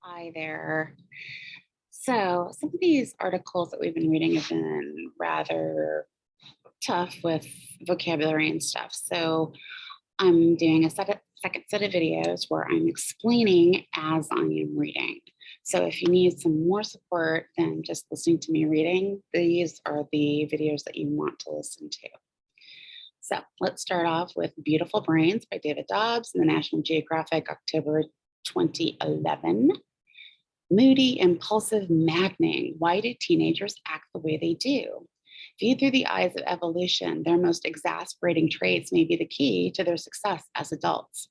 Hi there. So, some of these articles that we've been reading have been rather tough with vocabulary and stuff. So, I'm doing a second set of videos where I'm explaining as I am reading. So, if you need some more support than just listening to me reading, these are the videos that you want to listen to. So, let's start off with Beautiful Brains by David Dobbs in the National Geographic, October 2011. Moody, impulsive, maddening. Why do teenagers act the way they do? Viewed through the eyes of evolution, their most exasperating traits may be the key to their success as adults.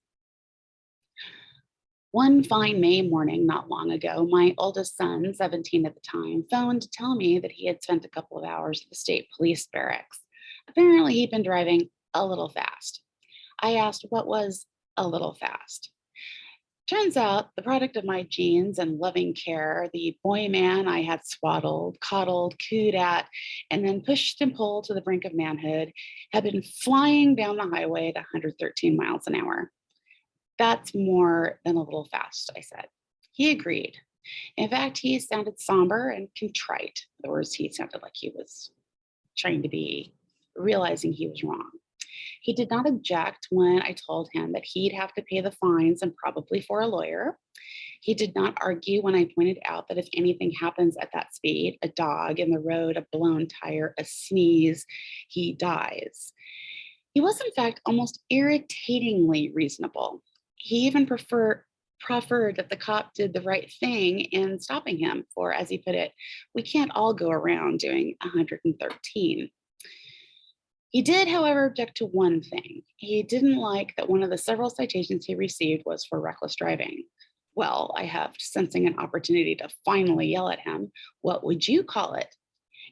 One fine May morning, not long ago, my oldest son, 17 at the time, phoned to tell me that he had spent a couple of hours at the state police barracks. Apparently, he'd been driving a little fast. I asked what was a little fast. Turns out, the product of my genes and loving care, the boy man I had swaddled, coddled, cooed at, and then pushed and pulled to the brink of manhood, had been flying down the highway at 113 miles an hour. That's more than a little fast, I said. He agreed. In fact, he sounded somber and contrite. In other words, he sounded like he was trying to be realizing he was wrong. He did not object when I told him that he'd have to pay the fines and probably for a lawyer. He did not argue when I pointed out that if anything happens at that speed, a dog in the road, a blown tire, a sneeze, he dies. He was, in fact, almost irritatingly reasonable. He even proffered that the cop did the right thing in stopping him, for, as he put it, we can't all go around doing 113. He did, however, object to one thing. He didn't like that one of the several citations he received was for reckless driving. Well, I have, sensing an opportunity to finally yell at him, what would you call it?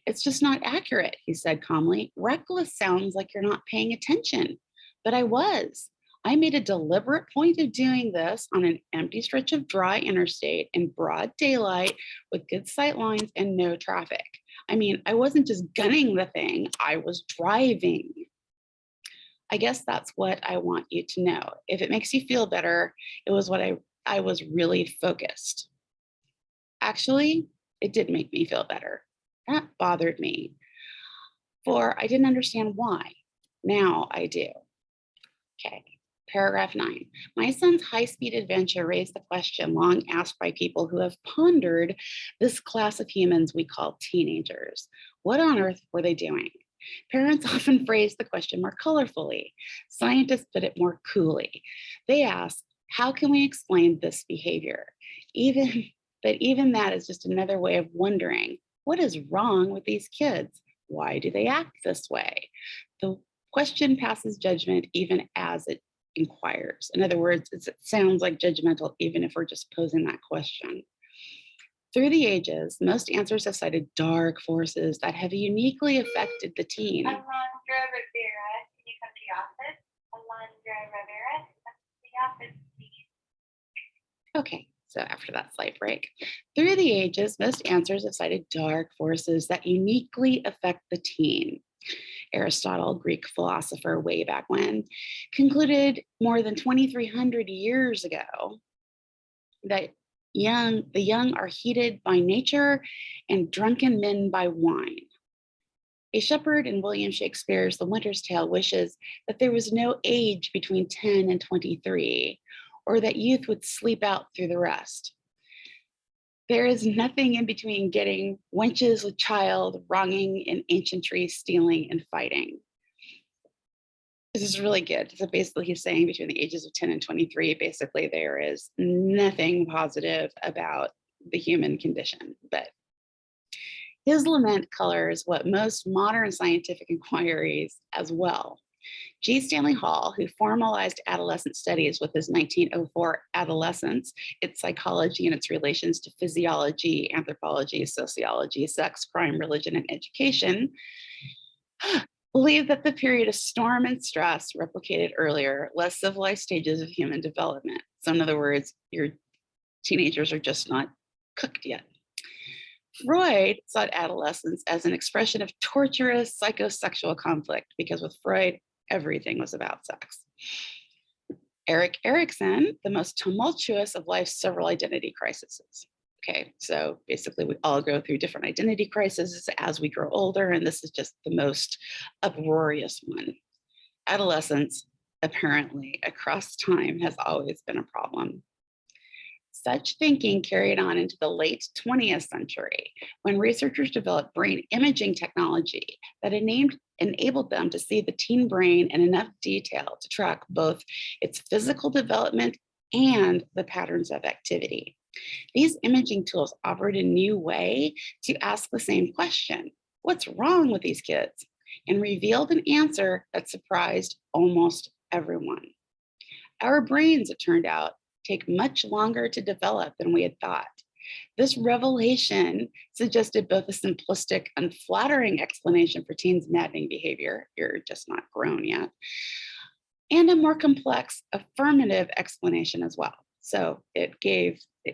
It's just not accurate, he said calmly. Reckless sounds like you're not paying attention. But I was. I made a deliberate point of doing this on an empty stretch of dry interstate in broad daylight with good sight lines and no traffic. I mean, I wasn't just gunning the thing, I was driving. I guess that's what I want you to know. If it makes you feel better, it was what I was really focused. Actually, it did make me feel better. That bothered me, for I didn't understand why. Now I do. Okay. Paragraph 9. My son's high-speed adventure raised the question long asked by people who have pondered this class of humans we call teenagers. What on earth were they doing? Parents often phrase the question more colorfully. Scientists put it more coolly. They ask, how can we explain this behavior? But even that is just another way of wondering, what is wrong with these kids? Why do they act this way? The question passes judgment even as it inquires. In other words, it sounds like judgmental, even if we're just posing that question. Through the ages, most answers have cited dark forces that have uniquely affected the teen. Alondra Rivera, can you come to the office? Alondra Rivera, come to the office, please. Okay, so after that slight break. Through the ages, most answers have cited dark forces that uniquely affect the teen. Aristotle, Greek philosopher way back when, concluded more than 2,300 years ago that the young are heated by nature and drunken men by wine. A shepherd in William Shakespeare's The Winter's Tale wishes that there was no age between 10 and 23, or that youth would sleep out through the rest. There is nothing in between getting wenches with child, wronging and ancientry, stealing and fighting. This is really good. So basically he's saying between the ages of 10 and 23, basically there is nothing positive about the human condition. But his lament colors what most modern scientific inquiries as well. G. Stanley Hall, who formalized adolescent studies with his 1904 Adolescence, its psychology and its relations to physiology, anthropology, sociology, sex, crime, religion, and education, believed that the period of storm and stress replicated earlier, less civilized stages of human development. So in other words, your teenagers are just not cooked yet. Freud saw adolescence as an expression of torturous psychosexual conflict because with Freud, everything was about sex. Eric Erickson, the most tumultuous of life's several identity crises. Okay, so basically we all go through different identity crises as we grow older, and this is just the most uproarious one. Adolescence, apparently, across time has always been a problem. Such thinking carried on into the late 20th century when researchers developed brain imaging technology that enabled them to see the teen brain in enough detail to track both its physical development and the patterns of activity. These imaging tools offered a new way to ask the same question: what's wrong with these kids? And revealed an answer that surprised almost everyone. Our brains, it turned out, take much longer to develop than we had thought. This revelation suggested both a simplistic, unflattering explanation for teens' maddening behavior, you're just not grown yet, and a more complex, affirmative explanation as well. So it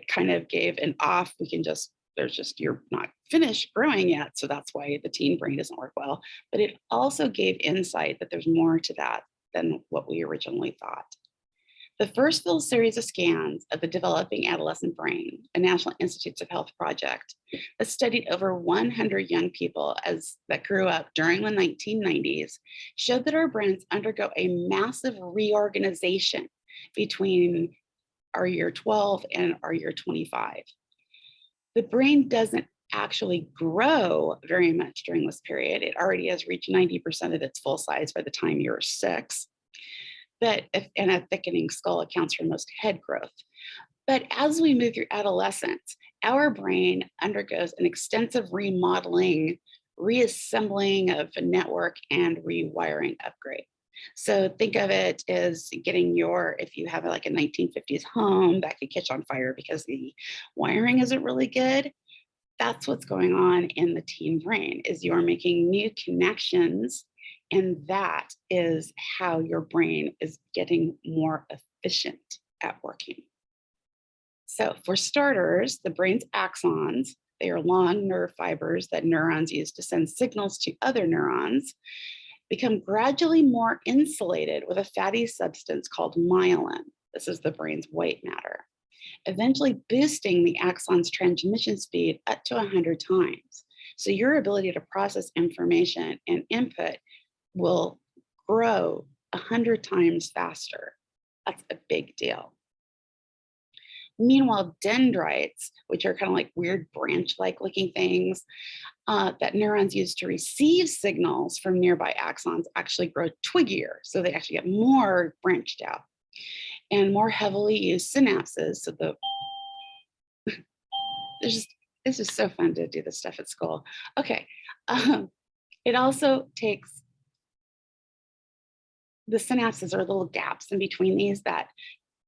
kind of gave an off, you're not finished growing yet, so that's why the teen brain doesn't work well. But it also gave insight that there's more to that than what we originally thought. The first full series of scans of the developing adolescent brain, a National Institutes of Health project that studied over 100 young people that grew up during the 1990s, showed that our brains undergo a massive reorganization between our year 12 and our year 25. The brain doesn't actually grow very much during this period. It already has reached 90% of its full size by the time you're 6. And a thickening skull accounts for most head growth. But as we move through adolescence, our brain undergoes an extensive remodeling, reassembling of a network, and rewiring upgrade. So think of it as if you have like a 1950s home that could catch on fire because the wiring isn't really good. That's what's going on in the teen brain, is you're making new connections, and that is how your brain is getting more efficient at working. So for starters, the brain's axons, they are long nerve fibers that neurons use to send signals to other neurons, become gradually more insulated with a fatty substance called myelin. This is the brain's white matter, eventually boosting the axon's transmission speed up to 100 times. So your ability to process information and input will grow 100 times faster. That's a big deal. Meanwhile, dendrites, which are kind of like weird branch-like looking things that neurons use to receive signals from nearby axons, actually grow twiggier. So they actually get more branched out and more heavily used synapses. So it's just so fun to do this stuff at school. Okay, it also takes, the synapses are little gaps in between these that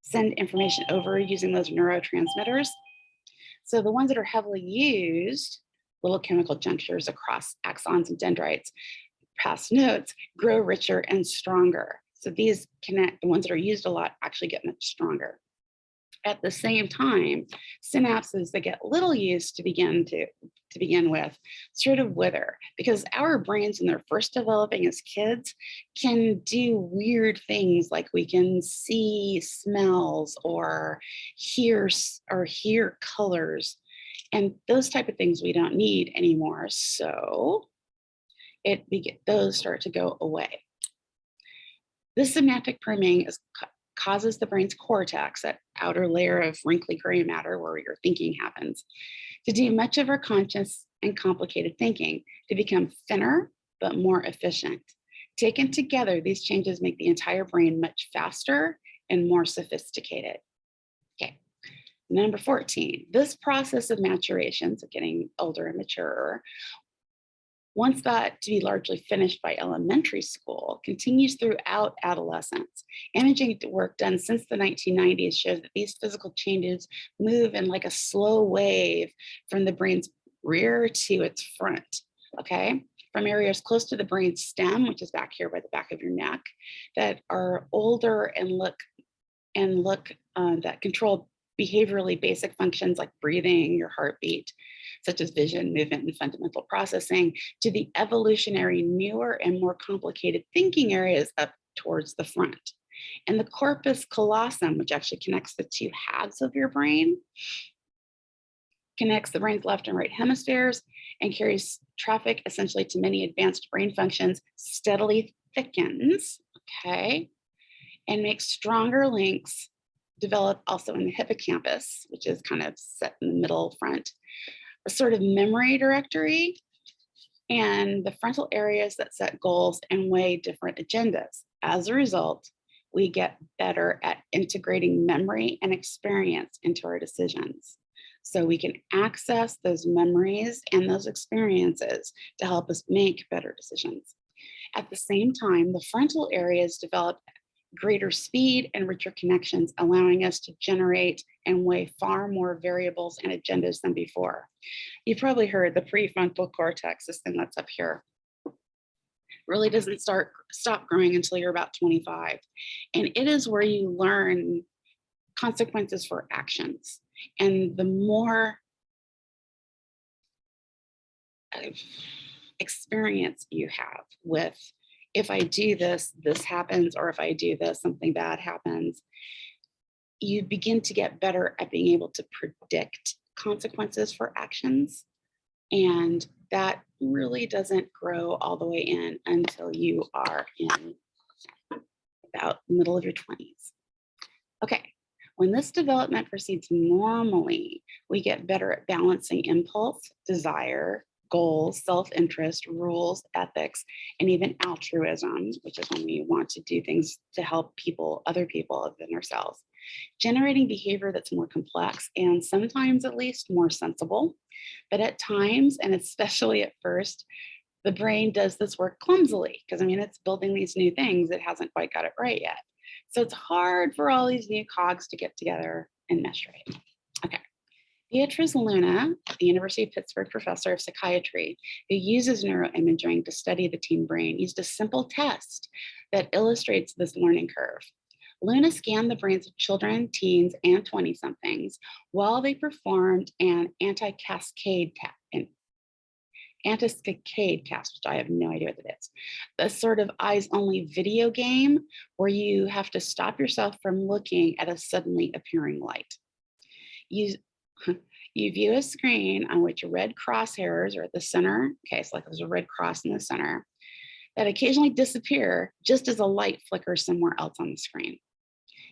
send information over using those neurotransmitters. So the ones that are heavily used, little chemical junctures across axons and dendrites, pass nodes, grow richer and stronger. So these connect, the ones that are used a lot actually get much stronger. At the same time, synapses that get little use to begin with sort of wither, because our brains, when they're first developing as kids, can do weird things like we can see smells or hear colors, and those type of things we don't need anymore. So those start to go away. This synaptic pruning causes the brain's cortex, that outer layer of wrinkly gray matter where your thinking happens, to do much of our conscious and complicated thinking, to become thinner but more efficient. Taken together, these changes make the entire brain much faster and more sophisticated. Okay, number 14, this process of maturation, so getting older and maturer, once thought to be largely finished by elementary school, continues throughout adolescence. Imaging work done since the 1990s shows that these physical changes move in like a slow wave from the brain's rear to its front, okay? From areas close to the brain stem, which is back here by the back of your neck, that are older and that control behaviorally basic functions like breathing, your heartbeat, such as vision, movement, and fundamental processing, to the evolutionary newer and more complicated thinking areas up towards the front. And the corpus callosum, which actually connects the two halves of your brain, connects the brain's left and right hemispheres and carries traffic essentially to many advanced brain functions, steadily thickens, okay, and makes stronger links develop also in the hippocampus, which is kind of set in the middle front, a sort of memory directory, and the frontal areas that set goals and weigh different agendas. As a result, we get better at integrating memory and experience into our decisions. So we can access those memories and those experiences to help us make better decisions. At the same time, the frontal areas develop greater speed and richer connections, allowing us to generate and weigh far more variables and agendas than before. You've probably heard the prefrontal cortex, this thing that's up here, really doesn't stop growing until you're about 25. And it is where you learn consequences for actions. And the more experience you have with, if I do this, this happens, or if I do this, something bad happens, you begin to get better at being able to predict consequences for actions. And that really doesn't grow all the way in until you are in about the middle of your 20s. Okay, when this development proceeds normally, we get better at balancing impulse, desire, goals, self-interest, rules, ethics, and even altruism, which is when we want to do things to help people, other people other than ourselves. Generating behavior that's more complex and sometimes at least more sensible. But at times, and especially at first, the brain does this work clumsily because I mean, it's building these new things. It hasn't quite got it right yet. So it's hard for all these new cogs to get together and mesh right. Okay. Beatrice Luna, the University of Pittsburgh professor of psychiatry, who uses neuroimaging to study the teen brain, used a simple test that illustrates this learning curve. Luna scanned the brains of children, teens, and 20-somethings while they performed an anti-cascade test, which I have no idea what it is. A sort of eyes-only video game where you have to stop yourself from looking at a suddenly appearing light. You view a screen on which red crosshairs are at the center. Okay, so like there's a red cross in the center that occasionally disappear just as a light flickers somewhere else on the screen.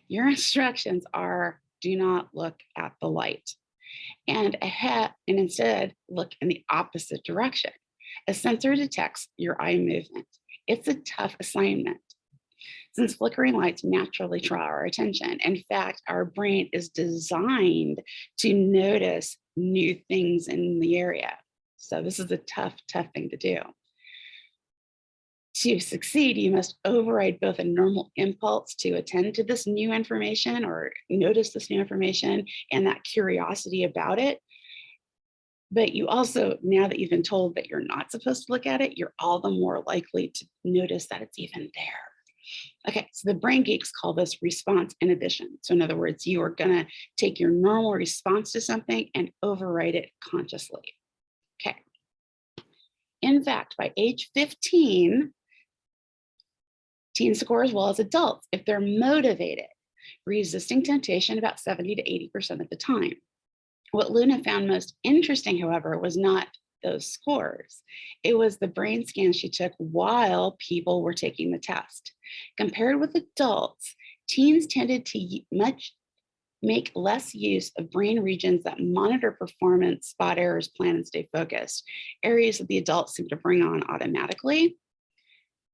Your instructions are do not look at the light and instead look in the opposite direction. A sensor detects your eye movement. It's a tough assignment since flickering lights naturally draw our attention. In fact, our brain is designed to notice new things in the area. So this is a tough thing to do. To succeed, you must override both a normal impulse to attend to this new information or notice this new information and that curiosity about it. But you also, now that you've been told that you're not supposed to look at it, you're all the more likely to notice that it's even there. Okay, so the brain geeks call this response inhibition. So in other words, you are gonna take your normal response to something and override it consciously. Okay. In fact, by age 15, teens score as well as adults if they're motivated, resisting temptation about 70 to 80% of the time. What Luna found most interesting, however, was not those scores. It was the brain scans she took while people were taking the test. Compared with adults, teens tended to make less use of brain regions that monitor performance, spot errors, plan, and stay focused, areas that the adults seem to bring on automatically.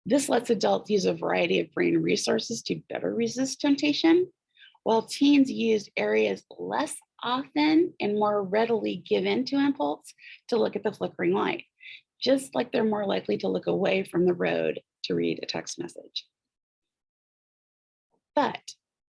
This lets adults use a variety of brain resources to better resist temptation, while teens use areas less often and more readily give in to impulse to look at the flickering light, just like they're more likely to look away from the road to read a text message. But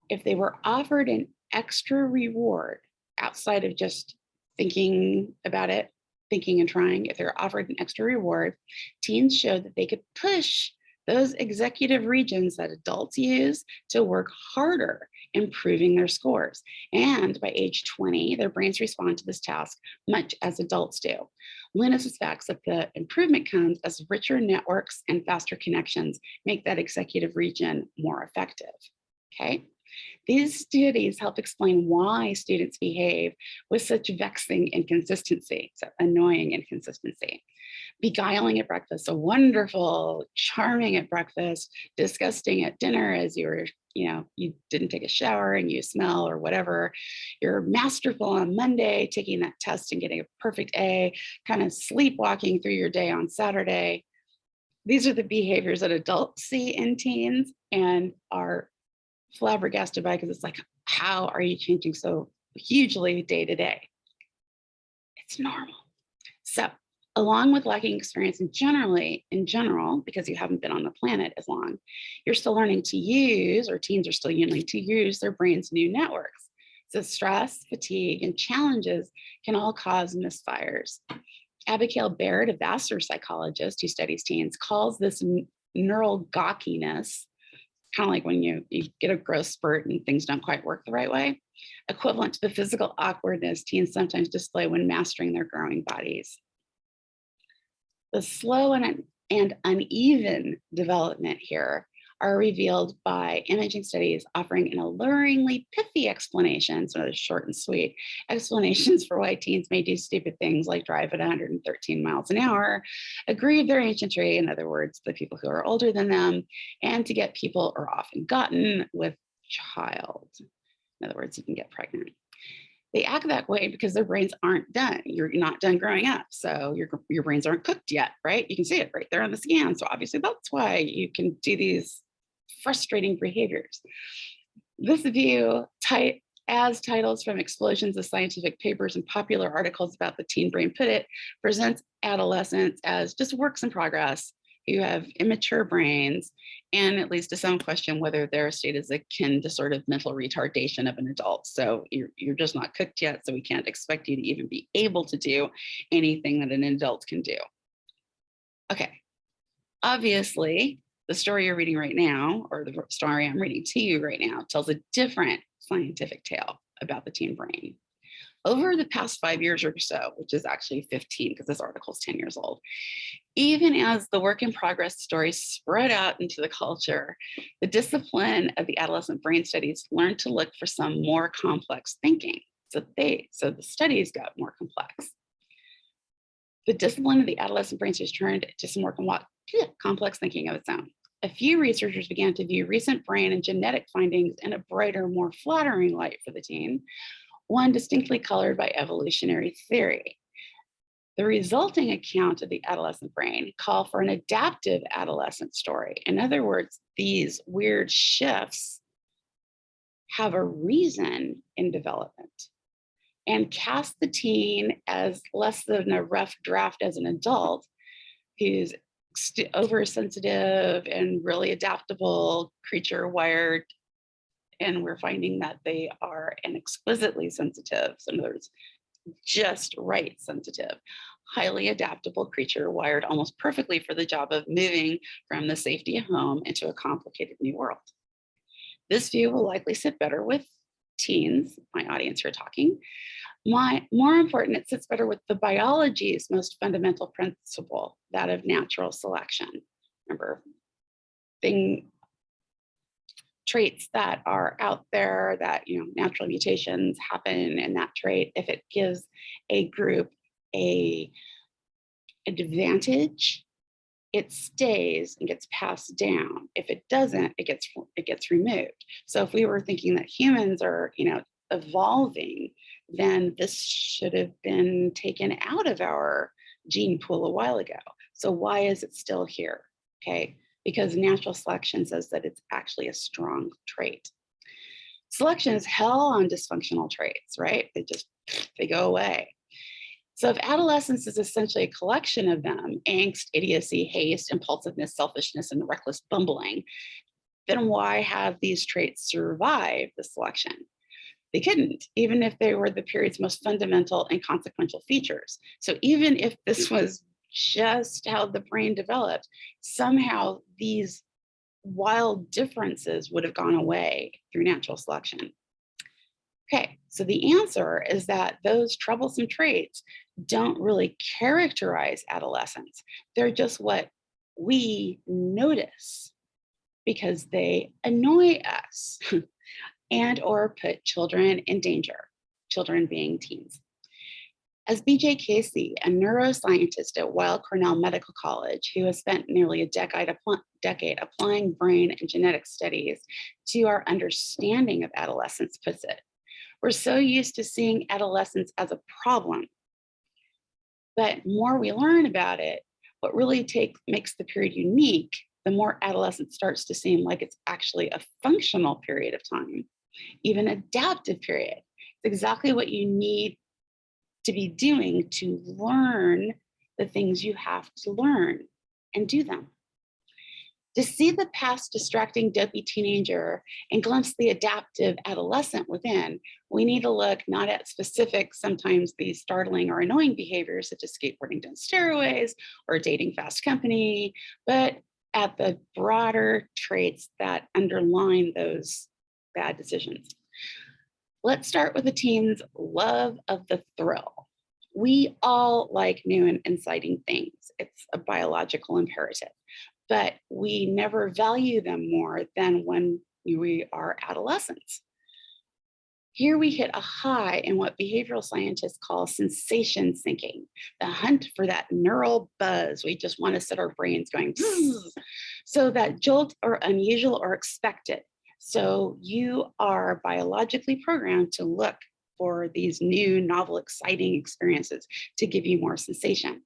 if they were offered an extra reward outside of just thinking about it, thinking and trying, if they're offered an extra reward, teens showed that they could push those executive regions that adults use to work harder, improving their scores. And by age 20, their brains respond to this task much as adults do. Luna suspects that the improvement comes as richer networks and faster connections make that executive region more effective. Okay. These studies help explain why students behave with such vexing inconsistency, so annoying inconsistency. Beguiling at breakfast, so wonderful, charming at breakfast, disgusting at dinner as you were, you didn't take a shower and you smell or whatever. You're masterful on Monday, taking that test and getting a perfect A, kind of sleepwalking through your day on Saturday. These are the behaviors that adults see in teens and are flabbergasted by, because it's like, how are you changing so hugely day to day? It's normal. So, along with lacking experience in general, because you haven't been on the planet as long, you're still learning to use, or teens are still learning to use their brain's new networks. So, stress, fatigue, and challenges can all cause misfires. Abigail Baird, a Vassar psychologist who studies teens, calls this neural gawkiness, kind of like when you get a growth spurt and things don't quite work the right way, equivalent to the physical awkwardness teens sometimes display when mastering their growing bodies. The slow and uneven development here are revealed by imaging studies offering an alluringly pithy explanation, so they're short and sweet, explanations for why teens may do stupid things like drive at 113 miles an hour, aggrieve their ancientry, in other words, the people who are older than them, and to get people are often gotten with child. In other words, you can get pregnant. They act that way because their brains aren't done. You're not done growing up. So your brains aren't cooked yet, right? You can see it right there on the scan. So obviously that's why you can do these frustrating behaviors. This view, as titles from explosions of scientific papers and popular articles about the teen brain put it, presents adolescents as just works in progress who have immature brains, and at least to some question whether their state is akin to sort of mental retardation of an adult. So you're just not cooked yet, so we can't expect you to even be able to do anything that an adult can do. Okay, obviously, the story you're reading right now, or the story I'm reading to you right now, tells a different scientific tale about the teen brain. Over the past 5 years or so, which is actually 15 because this article is 10 years old, even as the work in progress story spread out into the culture, the discipline of the adolescent brain studies learned to look for some more complex thinking. So the studies got more complex. The discipline of the adolescent brain studies turned to some more complex thinking of its own. A few researchers began to view recent brain and genetic findings in a brighter, more flattering light for the teen, one distinctly colored by evolutionary theory. The resulting account of the adolescent brain call for an adaptive adolescent story. In other words, these weird shifts have a reason in development and cast the teen as less than a rough draft as an adult who's oversensitive and really adaptable creature wired. And we're finding that they are an exquisitely sensitive, so in other words, just right sensitive, highly adaptable creature wired almost perfectly for the job of moving from the safety of home into a complicated new world. This view will likely sit better with teens, my audience here talking. More important, it sits better with the biology's most fundamental principle, that of natural selection. Remember, traits that are out there that, natural mutations happen in that trait. If it gives a group a advantage, it stays and gets passed down. If it doesn't, it gets removed. So if we were thinking that humans are, evolving, then this should have been taken out of our gene pool a while ago. So why is it still here? Okay, because natural selection says that it's actually a strong trait. Selection is hell on dysfunctional traits, right? They go away. So if adolescence is essentially a collection of them, angst, idiocy, haste, impulsiveness, selfishness, and reckless bumbling, then why have these traits survived the selection? They couldn't, even if they were the period's most fundamental and consequential features. So even if this was just how the brain developed, somehow these wild differences would have gone away through natural selection. Okay, so the answer is that those troublesome traits don't really characterize adolescence. They're just what we notice because they annoy us and or put children in danger, children being teens. As BJ Casey, a neuroscientist at Weill Cornell Medical College, who has spent nearly a decade applying brain and genetic studies to our understanding of adolescence, puts it, we're so used to seeing adolescence as a problem. But more we learn about it, what really makes the period unique, the more adolescence starts to seem like it's actually a functional period of time, even adaptive period. It's exactly what you need to be doing to learn the things you have to learn and do them. To see the past distracting dopey teenager and glimpse the adaptive adolescent within, we need to look not at specific, sometimes these startling or annoying behaviors such as skateboarding down stairways or dating fast company, but at the broader traits that underline those bad decisions. Let's start with the teen's love of the thrill. We all like new and exciting things. It's a biological imperative, but we never value them more than when we are adolescents. Here we hit a high in what behavioral scientists call sensation sinking, the hunt for that neural buzz. We just want to set our brains going, so that jolt or unusual or expected. So you are biologically programmed to look for these new, novel, exciting experiences to give you more sensation.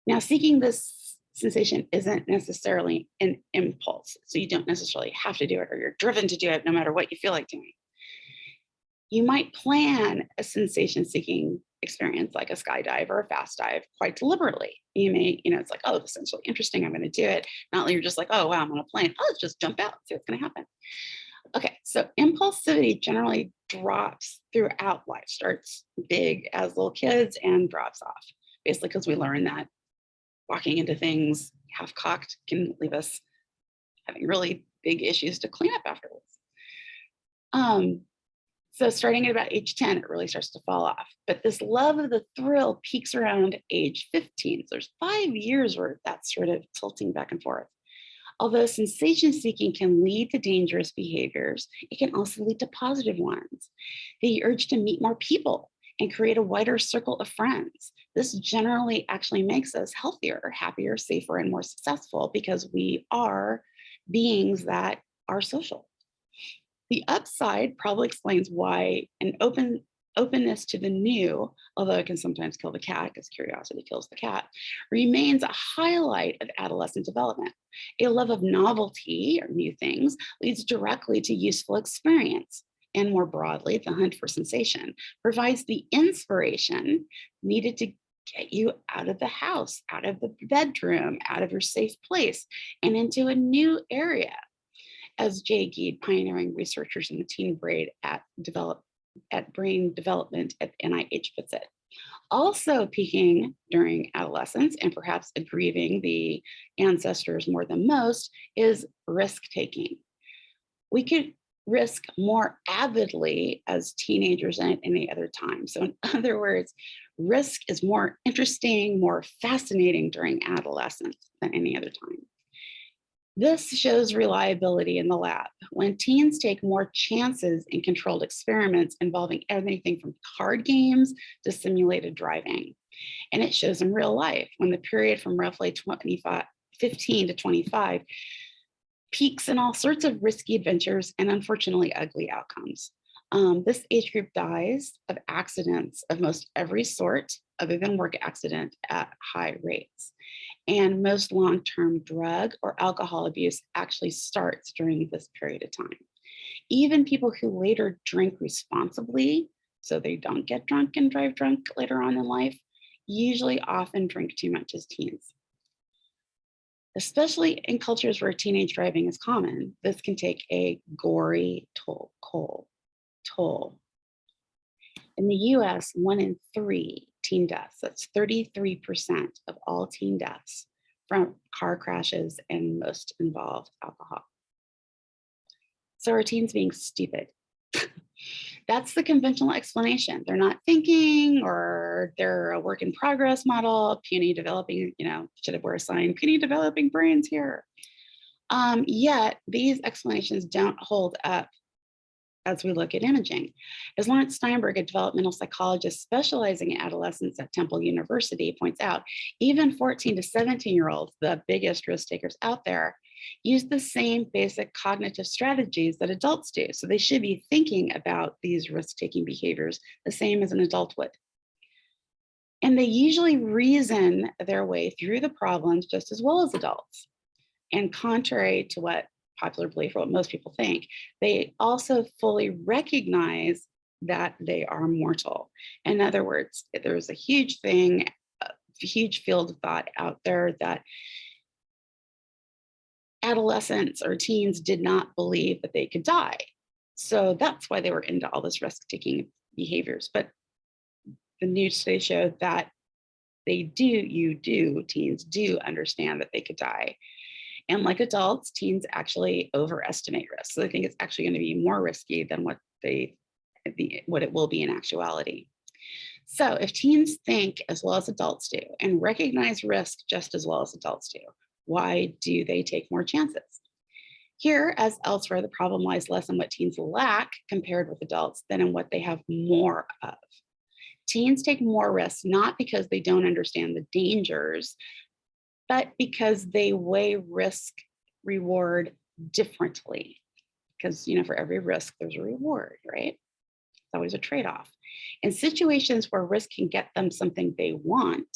Now, seeking this sensation isn't necessarily an impulse. So you don't necessarily have to do it, or you're driven to do it no matter what you feel like doing. You might plan a sensation-seeking experience like a skydive or a fast dive quite deliberately. You may, it's like, oh, this sounds really interesting, I'm going to do it. Not like you're just like, oh, wow, I'm on a plane. Oh, let's just jump out, see what's going to happen. Okay, so impulsivity generally drops throughout life, starts big as little kids and drops off, basically because we learn that walking into things half-cocked can leave us having really big issues to clean up afterwards. So starting at about age 10, it really starts to fall off. But this love of the thrill peaks around age 15. So there's 5 years where that's sort of tilting back and forth. Although sensation seeking can lead to dangerous behaviors, it can also lead to positive ones. The urge to meet more people and create a wider circle of friends. This generally actually makes us healthier, happier, safer, and more successful because we are beings that are social. The upside probably explains why an openness to the new, although it can sometimes kill the cat because curiosity kills the cat, remains a highlight of adolescent development. A love of novelty or new things leads directly to useful experience. And more broadly, the hunt for sensation provides the inspiration needed to get you out of the house, out of the bedroom, out of your safe place, and into a new area. As Jay Geed, pioneering researchers in the teen brain at brain development at NIH puts it. Also peaking during adolescence and perhaps aggrieving the ancestors more than most is risk-taking. We could risk more avidly as teenagers than at any other time. So in other words, risk is more interesting, more fascinating during adolescence than any other time. This shows reliability in the lab. When teens take more chances in controlled experiments involving everything from card games to simulated driving. And it shows in real life when the period from roughly 15 to 25 peaks in all sorts of risky adventures and unfortunately ugly outcomes. This age group dies of accidents of most every sort other than work accident at high rates. And most long-term drug or alcohol abuse actually starts during this period of time. Even people who later drink responsibly, so they don't get drunk and drive drunk later on in life, usually often drink too much as teens. Especially in cultures where teenage driving is common, this can take a gory toll. In the US, 1 in 3 teen deaths, that's 33% of all teen deaths from car crashes, and most involved alcohol. So are teens being stupid? That's the conventional explanation. They're not thinking, or they're a work in progress model, puny developing, should have wear a sign, puny developing brains here. Yet these explanations don't hold up as we look at imaging. As Lawrence Steinberg, a developmental psychologist specializing in adolescents at Temple University, points out, even 14 to 17-year-olds, the biggest risk takers out there, use the same basic cognitive strategies that adults do. So they should be thinking about these risk-taking behaviors the same as an adult would. And they usually reason their way through the problems just as well as adults. And contrary to what popular belief or what most people think, they also fully recognize that they are mortal. In other words, there's a huge thing, a huge field of thought out there that adolescents or teens did not believe that they could die. So that's why they were into all this risk-taking behaviors. But the news today showed that teens do understand that they could die. And like adults, teens actually overestimate risk. So they think it's actually going to be more risky than what it will be in actuality. So if teens think as well as adults do and recognize risk just as well as adults do, why do they take more chances? Here, as elsewhere, the problem lies less in what teens lack compared with adults than in what they have more of. Teens take more risks not because they don't understand the dangers, but because they weigh risk reward differently. Because, for every risk, there's a reward, right? It's always a trade-off. In situations where risk can get them something they want,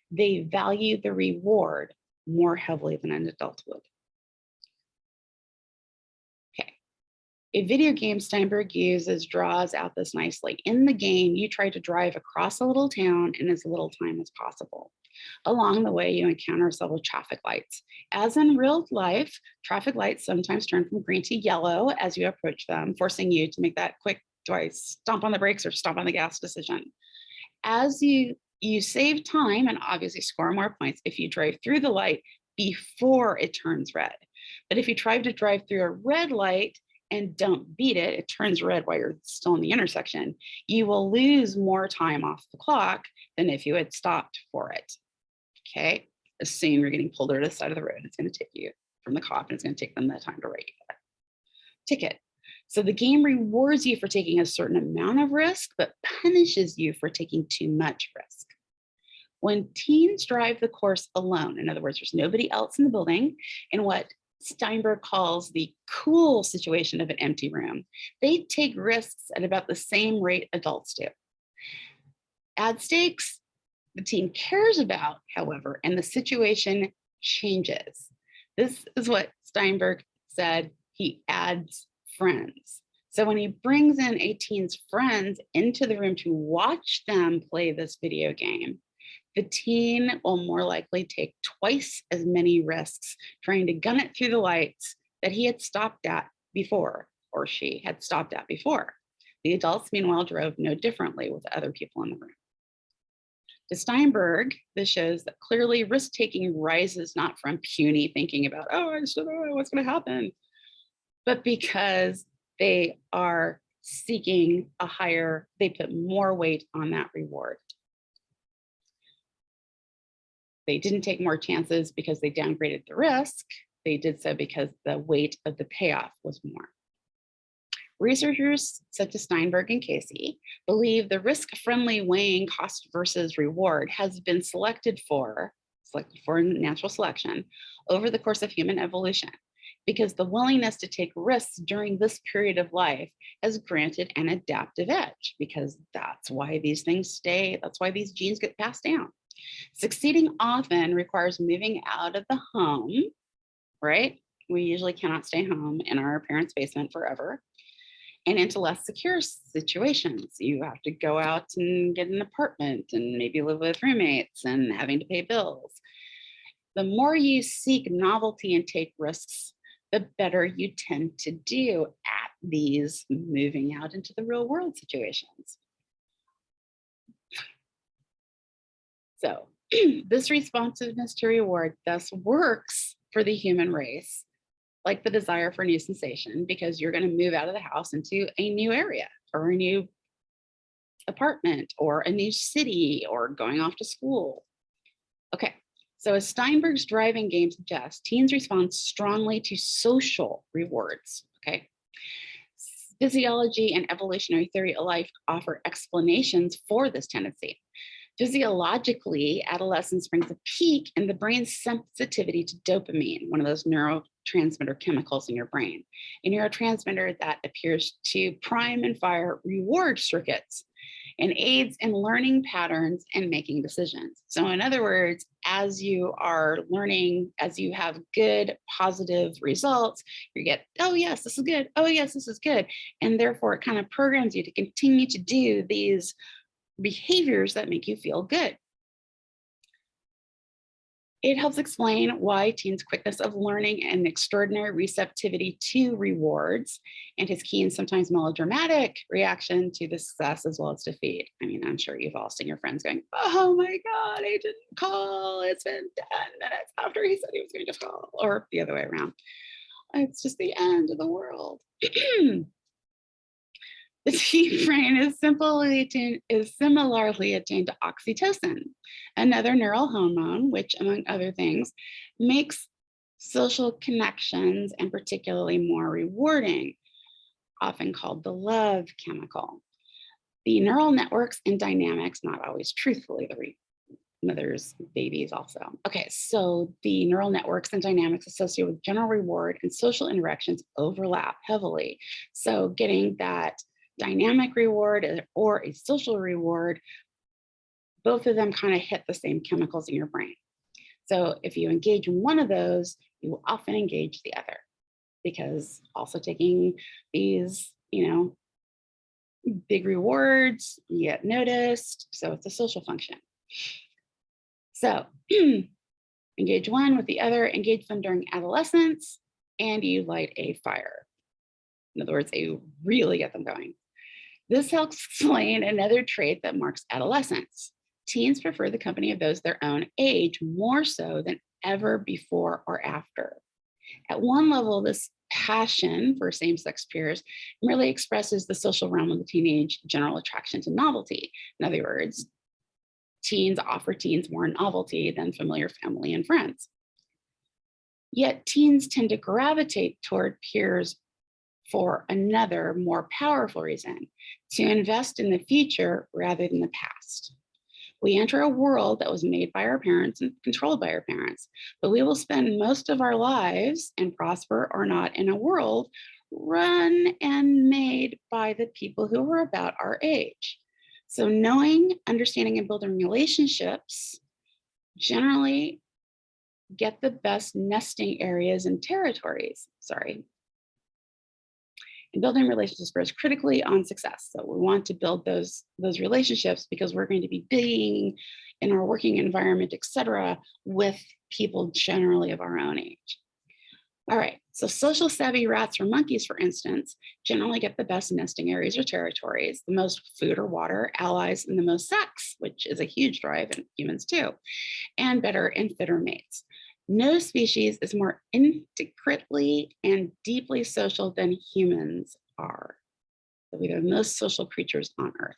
they value the reward more heavily than an adult would. Okay. A video game Steinberg uses draws out this nicely. In the game, you try to drive across a little town in as little time as possible. Along the way, you encounter several traffic lights. As in real life, traffic lights sometimes turn from green to yellow as you approach them, forcing you to make that quick, do I stomp on the brakes or stomp on the gas decision. As you save time and obviously score more points if you drive through the light before it turns red. But if you try to drive through a red light and don't beat it, it turns red while you're still in the intersection, you will lose more time off the clock than if you had stopped for it. Okay, assume you're getting pulled over to the side of the road. It's going to take you from the cop and it's going to take them the time to write you a ticket. So the game rewards you for taking a certain amount of risk, but punishes you for taking too much risk. When teens drive the course alone, in other words, there's nobody else in the building, in what Steinberg calls the cool situation of an empty room, they take risks at about the same rate adults do. Add stakes, the teen cares about, however, and the situation changes. This is what Steinberg said, he adds friends. So when he brings in a teen's friends into the room to watch them play this video game, the teen will more likely take twice as many risks trying to gun it through the lights that he had stopped at before, or she had stopped at before. The adults, meanwhile, drove no differently with other people in the room. To Steinberg, this shows that clearly risk-taking rises not from puny thinking about, oh, I just don't know what's going to happen, but because they are seeking they put more weight on that reward. They didn't take more chances because they downgraded the risk. They did so because the weight of the payoff was more. Researchers such as Steinberg and Casey believe the risk-friendly weighing cost versus reward has been selected for natural selection over the course of human evolution, because the willingness to take risks during this period of life has granted an adaptive edge, because that's why these things stay, that's why these genes get passed down. Succeeding often requires moving out of the home, right? We usually cannot stay home in our parents' basement forever, and into less secure situations. You have to go out and get an apartment and maybe live with roommates and having to pay bills. The more you seek novelty and take risks, the better you tend to do at these moving out into the real world situations. So this responsiveness to reward thus works for the human race, like the desire for new sensation, because you're going to move out of the house into a new area or a new apartment or a new city or going off to school. Okay, So as Steinberg's driving game suggests, teens respond strongly to social rewards, okay? Physiology and evolutionary theory alike offer explanations for this tendency. Physiologically, adolescence brings a peak in the brain's sensitivity to dopamine, one of those neurotransmitter chemicals in your brain, a neurotransmitter that appears to prime and fire reward circuits and aids in learning patterns and making decisions. So in other words, as you are learning, as you have good positive results, you get, oh yes, this is good. Oh yes, this is good. And therefore it kind of programs you to continue to do these behaviors that make you feel good. It helps explain why teens' quickness of learning and extraordinary receptivity to rewards and his keen, sometimes melodramatic reaction to the success as well as defeat. I mean, I'm sure you've all seen your friends going, oh my God, he didn't call. It's been 10 minutes after he said he was going to call, or the other way around. It's just the end of the world. The teen brain is similarly attuned to oxytocin, another neural hormone, which, among other things, makes social connections and particularly more rewarding, often called the love chemical. The neural networks and dynamics, not always truthfully, the mothers, babies also. Okay, so the neural networks and dynamics associated with general reward and social interactions overlap heavily. So getting that dynamic reward or a social reward, both of them kind of hit the same chemicals in your brain. So if you engage in one of those, you will often engage the other, because also taking these, big rewards, you get noticed. So it's a social function. So engage one with the other, engage them during adolescence, and you light a fire. In other words, you really get them going. This helps explain another trait that marks adolescence. Teens prefer the company of those their own age more so than ever before or after. At one level, this passion for same-sex peers merely expresses the social realm of the teenage general attraction to novelty. In other words, teens offer teens more novelty than familiar family and friends. Yet teens tend to gravitate toward peers for another more powerful reason: to invest in the future rather than the past. We enter a world that was made by our parents and controlled by our parents, but we will spend most of our lives, and prosper or not, in a world run and made by the people who were about our age. So knowing, understanding, and building relationships generally get the best nesting areas and territories. And building relationships grows critically on success. So we want to build those relationships because we're going to be being in our working environment, et cetera, with people generally of our own age. All right, so social savvy rats or monkeys, for instance, generally get the best nesting areas or territories, the most food or water, allies, and the most sex, which is a huge drive in humans too, and better and fitter mates. No species is more intricately and deeply social than humans are. So we are the most social creatures on Earth.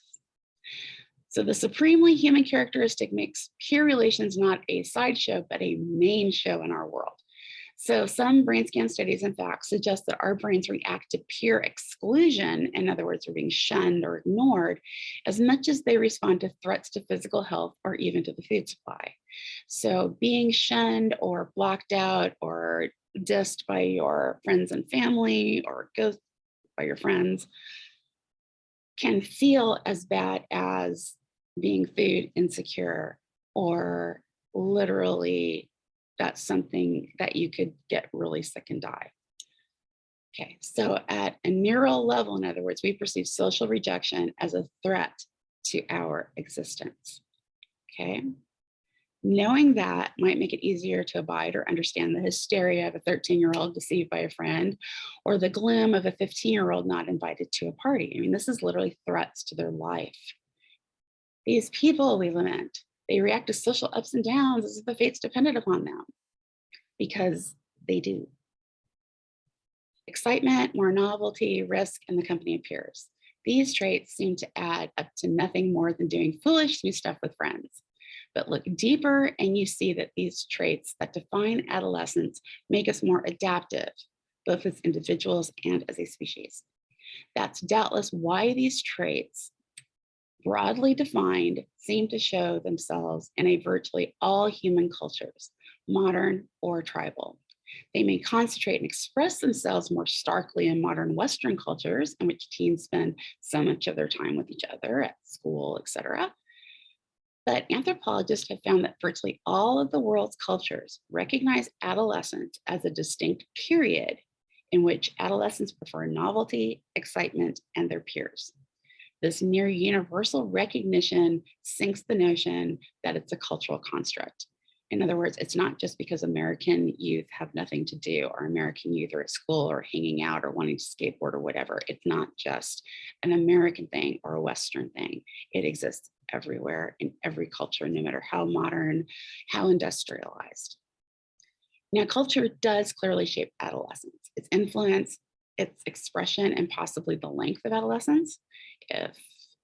So the supremely human characteristic makes peer relations not a sideshow, but a main show in our world. So some brain scan studies, in fact, suggest that our brains react to peer exclusion, in other words, we're being shunned or ignored, as much as they respond to threats to physical health or even to the food supply. So being shunned or blocked out or dissed by your friends and family or ghosted by your friends can feel as bad as being food insecure, or literally that's something that you could get really sick and die. Okay, so at a neural level, in other words, we perceive social rejection as a threat to our existence. Okay, knowing that might make it easier to abide or understand the hysteria of a 13-year-old deceived by a friend, or the gloom of a 15-year-old not invited to a party. I mean, this is literally threats to their life. These people we lament, they react to social ups and downs as if the fates depended upon them, because they do. Excitement, more novelty, risk, and the company of peers. These traits seem to add up to nothing more than doing foolish new stuff with friends. But look deeper and you see that these traits that define adolescence make us more adaptive, both as individuals and as a species. That's doubtless why these traits, broadly defined, seem to show themselves in a virtually all human cultures, modern or tribal. They may concentrate and express themselves more starkly in modern Western cultures, in which teens spend so much of their time with each other at school, etc. But anthropologists have found that virtually all of the world's cultures recognize adolescence as a distinct period in which adolescents prefer novelty, excitement, and their peers. This near universal recognition sinks the notion that it's a cultural construct. In other words, it's not just because American youth have nothing to do, or American youth are at school or hanging out or wanting to skateboard or whatever. It's not just an American thing or a Western thing. It exists everywhere in every culture, no matter how modern, how industrialized. Now, culture does clearly shape adolescence, its influence, its expression, and possibly the length of adolescence. If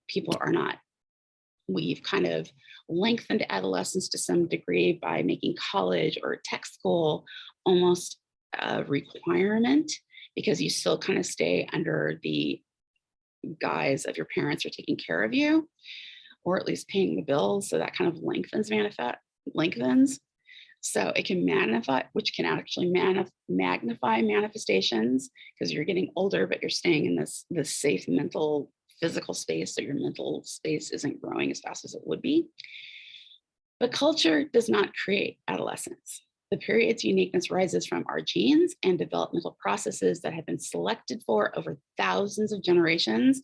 people are not, we've kind of lengthened adolescence to some degree by making college or tech school almost a requirement, because you still kind of stay under the guise of your parents are taking care of you, or at least paying the bills. So that kind of lengthens. So it can magnify, which can actually magnify manifestations, because you're getting older, but you're staying in this safe mental, physical space. So your mental space isn't growing as fast as it would be. But culture does not create adolescence. The period's uniqueness rises from our genes and developmental processes that have been selected for over thousands of generations,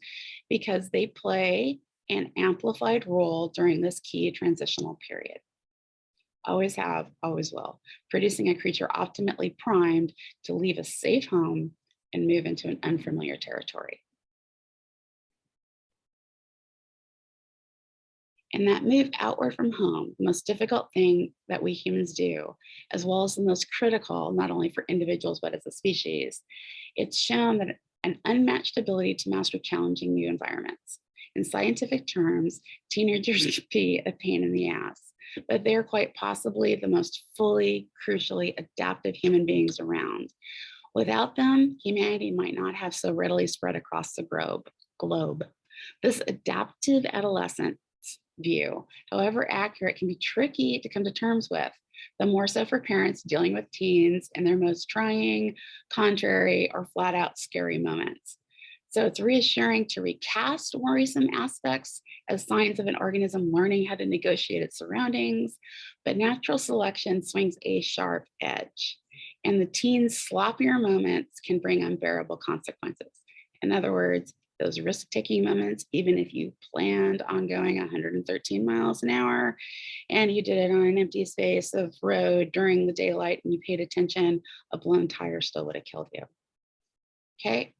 because they play an amplified role during this key transitional period. Always have, always will, producing a creature optimally primed to leave a safe home and move into an unfamiliar territory. And that move outward from home, the most difficult thing that we humans do, as well as the most critical, not only for individuals, but as a species, it's shown that an unmatched ability to master challenging new environments. In scientific terms, teenagers can be a pain in the ass, but they're quite possibly the most fully, crucially adaptive human beings around. Without them, humanity might not have so readily spread across the globe. This adaptive adolescence view, however accurate, can be tricky to come to terms with, the more so for parents dealing with teens in their most trying, contrary, or flat out scary moments. So it's reassuring to recast worrisome aspects as signs of an organism learning how to negotiate its surroundings, but natural selection swings a sharp edge, and the teen's sloppier moments can bring unbearable consequences. In other words, those risk-taking moments, even if you planned on going 113 miles an hour and you did it on an empty space of road during the daylight and you paid attention, a blown tire still would have killed you. Okay.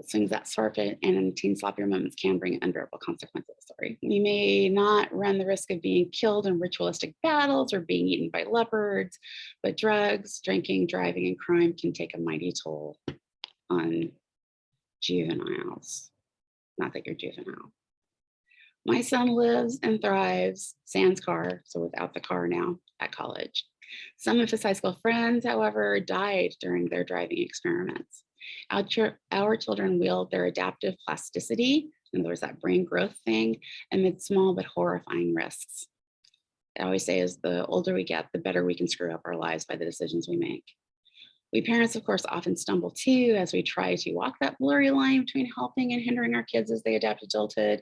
Swings that sharp and in teen sloppier moments can bring unbearable consequences. Sorry. You may not run the risk of being killed in ritualistic battles or being eaten by leopards, but drugs, drinking, driving, and crime can take a mighty toll on juveniles. Not that you're juvenile. My son lives and thrives, sans car, so without the car now, at college. Some of his high school friends, however, died during their driving experiments. Our children wield their adaptive plasticity, in other words, that brain growth thing, amid small but horrifying risks. I always say, as the older we get, the better we can screw up our lives by the decisions we make. We parents, of course, often stumble too as we try to walk that blurry line between helping and hindering our kids as they adapt adulthood.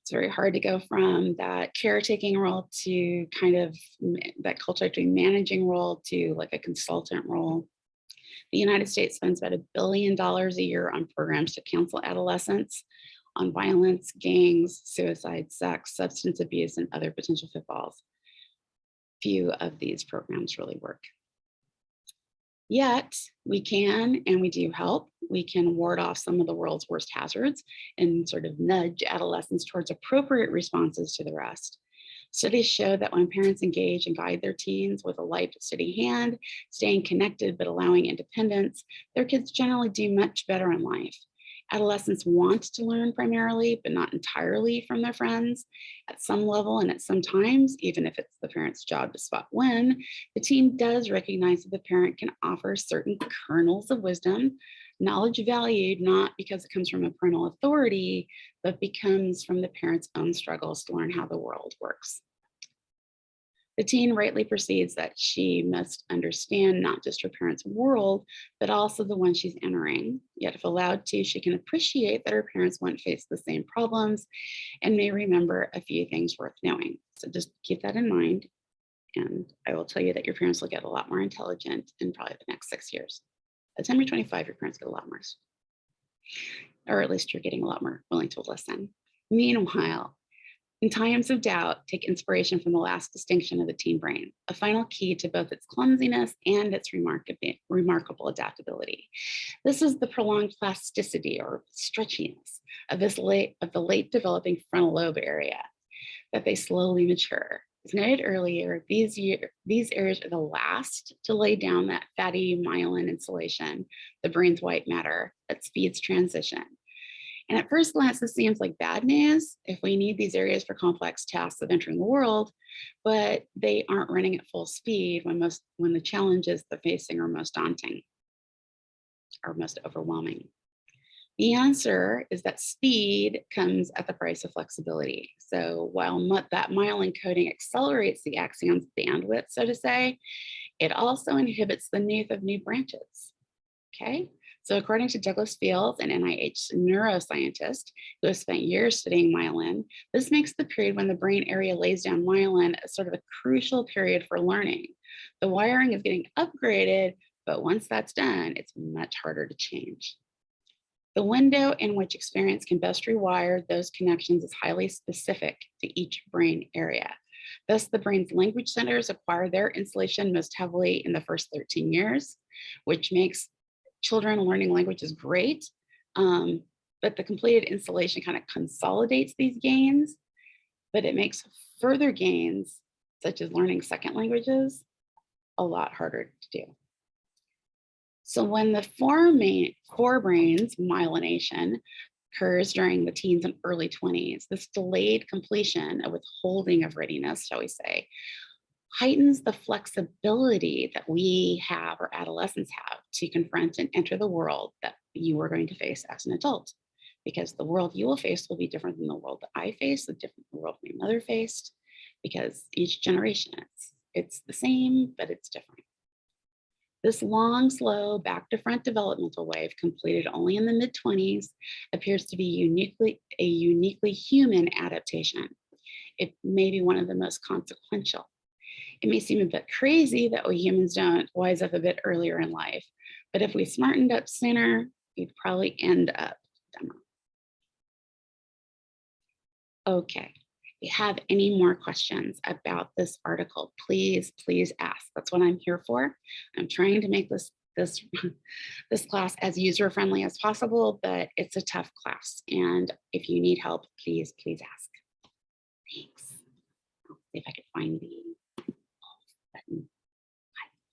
It's very hard to go from that caretaking role to kind of that culturally managing role to like a consultant role. The United States spends about $1 billion a year on programs to counsel adolescents on violence, gangs, suicide, sex, substance abuse, and other potential pitfalls. Few of these programs really work. Yet we can, and we do help. We can ward off some of the world's worst hazards and sort of nudge adolescents towards appropriate responses to the rest. Studies show that when parents engage and guide their teens with a light, steady hand, staying connected but allowing independence, their kids generally do much better in life. Adolescents want to learn primarily, but not entirely from their friends. At some level and at some times, even if it's the parent's job to spot when, the teen does recognize that the parent can offer certain kernels of wisdom, knowledge valued not because it comes from a parental authority, but becomes from the parent's own struggles to learn how the world works. The teen rightly perceives that she must understand not just her parents' world, but also the one she's entering. Yet, if allowed to, she can appreciate that her parents won't face the same problems and may remember a few things worth knowing. So just keep that in mind. And I will tell you that your parents will get a lot more intelligent in probably the next 6 years. By the time you're 25, your parents get a lot more, or at least you're getting a lot more willing to listen. Meanwhile, in times of doubt, take inspiration from the last distinction of the teen brain, a final key to both its clumsiness and its remarkable adaptability. This is the prolonged plasticity or stretchiness of the late developing frontal lobe area, that they slowly mature. As noted earlier, these areas are the last to lay down that fatty myelin insulation, the brain's white matter that speeds transition. And at first glance, this seems like bad news if we need these areas for complex tasks of entering the world, but they aren't running at full speed when the challenges they're facing are most daunting or most overwhelming. The answer is that speed comes at the price of flexibility. So while that myelin coating accelerates the axon's bandwidth, so to say, it also inhibits the youth of new branches. Okay. So according to Danahey-Feil, an NIH neuroscientist who has spent years studying myelin, this makes the period when the brain area lays down myelin a sort of a crucial period for learning. The wiring is getting upgraded, but once that's done, it's much harder to change. The window in which experience can best rewire those connections is highly specific to each brain area. Thus, the brain's language centers acquire their insulation most heavily in the first 13 years, which makes children learning languages great, but the completed installation kind of consolidates these gains, but it makes further gains, such as learning second languages, a lot harder to do. So when the forebrain's myelination occurs during the teens and early 20s, this delayed completion, a withholding of readiness, shall we say, heightens the flexibility that we have or adolescents have to confront and enter the world that you are going to face as an adult. Because the world you will face will be different than the world that I faced, the world my mother faced, because each generation, it's the same, but it's different. This long, slow, back to front developmental wave, completed only in the mid-20s, appears to be a uniquely human adaptation. It may be one of the most consequential. It may seem a bit crazy that we humans don't wise up a bit earlier in life, but if we smartened up sooner, we'd probably end up dumber. Okay, if you have any more questions about this article, please ask. That's what I'm here for. I'm trying to make this class as user-friendly as possible, but it's a tough class. And if you need help, please ask. Thanks. I'll see if I can find the